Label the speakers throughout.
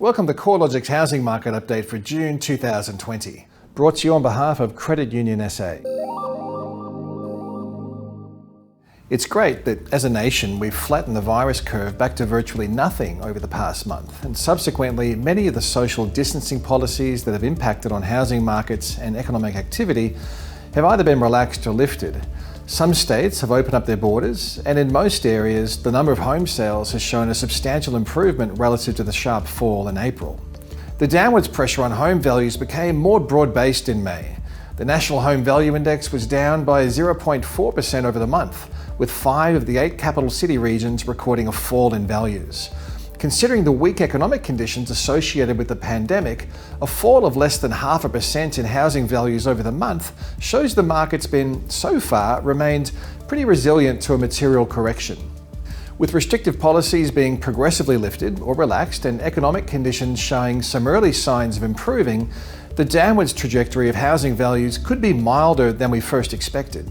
Speaker 1: Welcome to CoreLogic's Housing Market Update for June 2020, brought to you on behalf of Credit Union SA. It's great that as a nation we've flattened the virus curve back to virtually nothing over the past month, and subsequently many of the social distancing policies that have impacted on housing markets and economic activity have either been relaxed or lifted. Some states have opened up their borders, and in most areas the number of home sales has shown a substantial improvement relative to the sharp fall in April. The downwards pressure on home values became more broad-based in May. The National Home Value Index was down by 0.4% over the month, with 5 of the 8 capital city regions recording a fall in values. Considering the weak economic conditions associated with the pandemic, a fall of less than 0.5% in housing values over the month shows the market's been, so far, remained pretty resilient to a material correction. With restrictive policies being progressively lifted or relaxed and economic conditions showing some early signs of improving, the downwards trajectory of housing values could be milder than we first expected.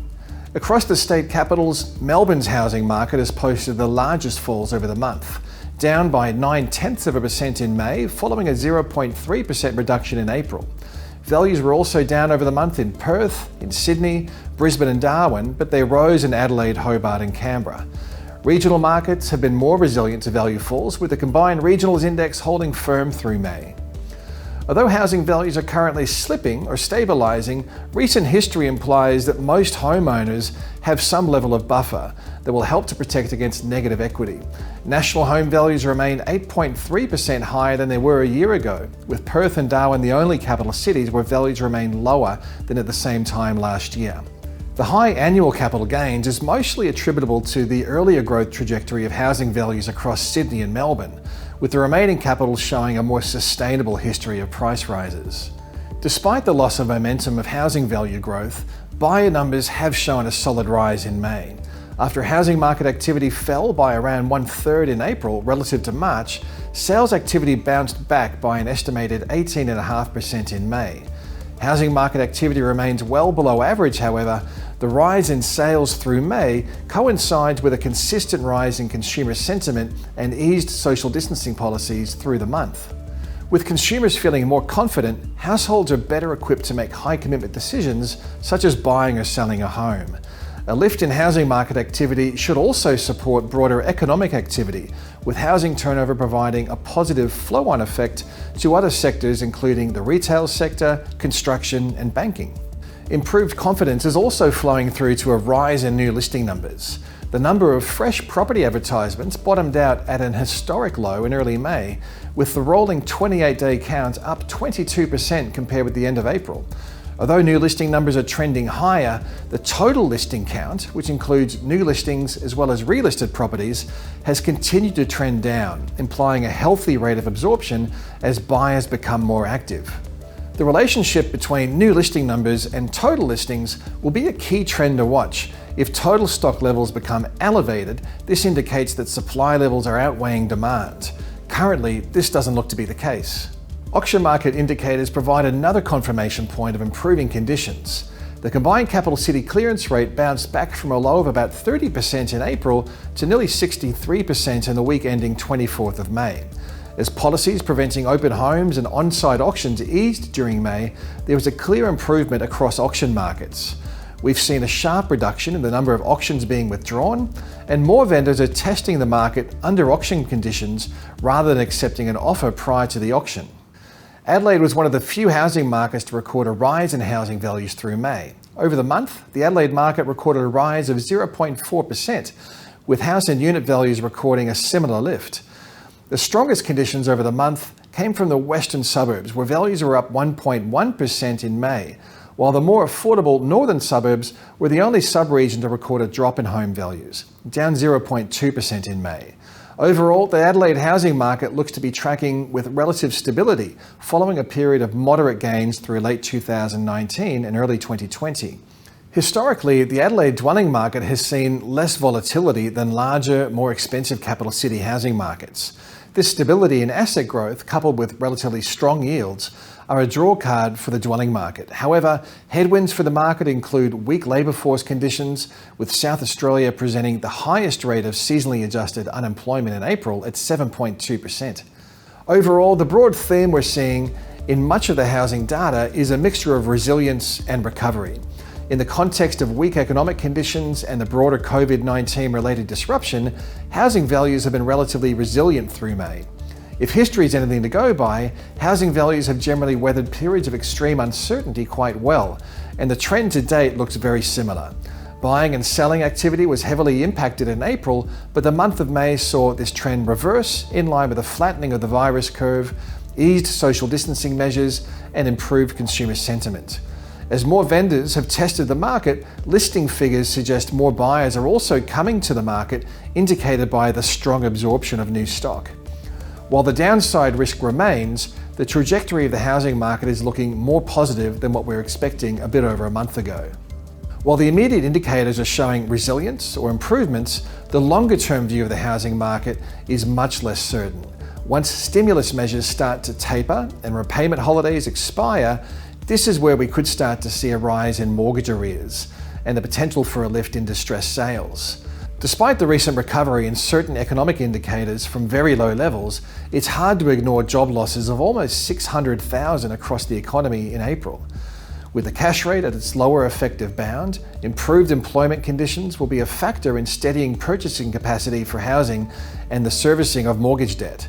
Speaker 1: Across the state capitals, Melbourne's housing market has posted the largest falls over the month, down by 0.9% in May, following a 0.3% reduction in April. Values were also down over the month in Perth, in Sydney, Brisbane and Darwin, but they rose in Adelaide, Hobart and Canberra. Regional markets have been more resilient to value falls, with the combined regionals index holding firm through May. Although housing values are currently slipping or stabilising, recent history implies that most homeowners have some level of buffer that will help to protect against negative equity. National home values remain 8.3% higher than they were a year ago, with Perth and Darwin the only capital cities where values remain lower than at the same time last year. The high annual capital gains is mostly attributable to the earlier growth trajectory of housing values across Sydney and Melbourne, with the remaining capitals showing a more sustainable history of price rises. Despite the loss of momentum of housing value growth, buyer numbers have shown a solid rise in May. After housing market activity fell by around 1/3 in April relative to March, sales activity bounced back by an estimated 18.5% in May. Housing market activity remains well below average, however. The rise in sales through May coincides with a consistent rise in consumer sentiment and eased social distancing policies through the month. With consumers feeling more confident, households are better equipped to make high commitment decisions such as buying or selling a home. A lift in housing market activity should also support broader economic activity, with housing turnover providing a positive flow-on effect to other sectors including the retail sector, construction and banking. Improved confidence is also flowing through to a rise in new listing numbers. The number of fresh property advertisements bottomed out at an historic low in early May, with the rolling 28-day count up 22% compared with the end of April. Although new listing numbers are trending higher, the total listing count, which includes new listings as well as relisted properties, has continued to trend down, implying a healthy rate of absorption as buyers become more active. The relationship between new listing numbers and total listings will be a key trend to watch. If total stock levels become elevated, this indicates that supply levels are outweighing demand. Currently, this doesn't look to be the case. Auction market indicators provide another confirmation point of improving conditions. The combined capital city clearance rate bounced back from a low of about 30% in April to nearly 63% in the week ending 24th of May. As policies preventing open homes and on-site auctions eased during May, there was a clear improvement across auction markets. We've seen a sharp reduction in the number of auctions being withdrawn, and more vendors are testing the market under auction conditions rather than accepting an offer prior to the auction. Adelaide was one of the few housing markets to record a rise in housing values through May. Over the month, the Adelaide market recorded a rise of 0.4%, with house and unit values recording a similar lift. The strongest conditions over the month came from the western suburbs, where values were up 1.1% in May, while the more affordable northern suburbs were the only sub-region to record a drop in home values, down 0.2% in May. Overall, the Adelaide housing market looks to be tracking with relative stability following a period of moderate gains through late 2019 and early 2020. Historically, the Adelaide dwelling market has seen less volatility than larger, more expensive capital city housing markets. This stability in asset growth, coupled with relatively strong yields, are a draw card for the dwelling market. However, headwinds for the market include weak labour force conditions, with South Australia presenting the highest rate of seasonally adjusted unemployment in April at 7.2%. Overall, the broad theme we're seeing in much of the housing data is a mixture of resilience and recovery. In the context of weak economic conditions and the broader COVID-19 related disruption, housing values have been relatively resilient through May. If history is anything to go by, housing values have generally weathered periods of extreme uncertainty quite well, and the trend to date looks very similar. Buying and selling activity was heavily impacted in April, but the month of May saw this trend reverse in line with a flattening of the virus curve, eased social distancing measures, and improved consumer sentiment. As more vendors have tested the market, listing figures suggest more buyers are also coming to the market, indicated by the strong absorption of new stock. While the downside risk remains, the trajectory of the housing market is looking more positive than what we were expecting a bit over a month ago. While the immediate indicators are showing resilience or improvements, the longer-term view of the housing market is much less certain. Once stimulus measures start to taper and repayment holidays expire, this is where we could start to see a rise in mortgage arrears and the potential for a lift in distressed sales. Despite the recent recovery in certain economic indicators from very low levels, it's hard to ignore job losses of almost 600,000 across the economy in April. With the cash rate at its lower effective bound, improved employment conditions will be a factor in steadying purchasing capacity for housing and the servicing of mortgage debt.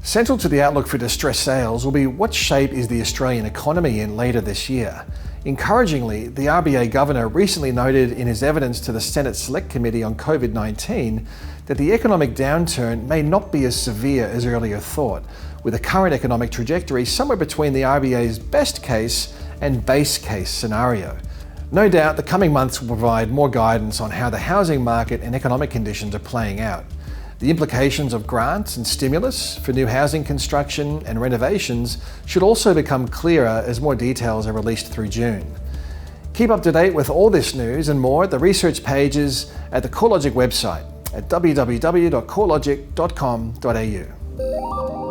Speaker 1: Central to the outlook for distressed sales will be what shape is the Australian economy in later this year. Encouragingly, the RBA Governor recently noted in his evidence to the Senate Select Committee on COVID-19 that the economic downturn may not be as severe as earlier thought, with the current economic trajectory somewhere between the RBA's best case and base case scenario. No doubt the coming months will provide more guidance on how the housing market and economic conditions are playing out. The implications of grants and stimulus for new housing construction and renovations should also become clearer as more details are released through June. Keep up to date with all this news and more at the research pages at the CoreLogic website at www.corelogic.com.au.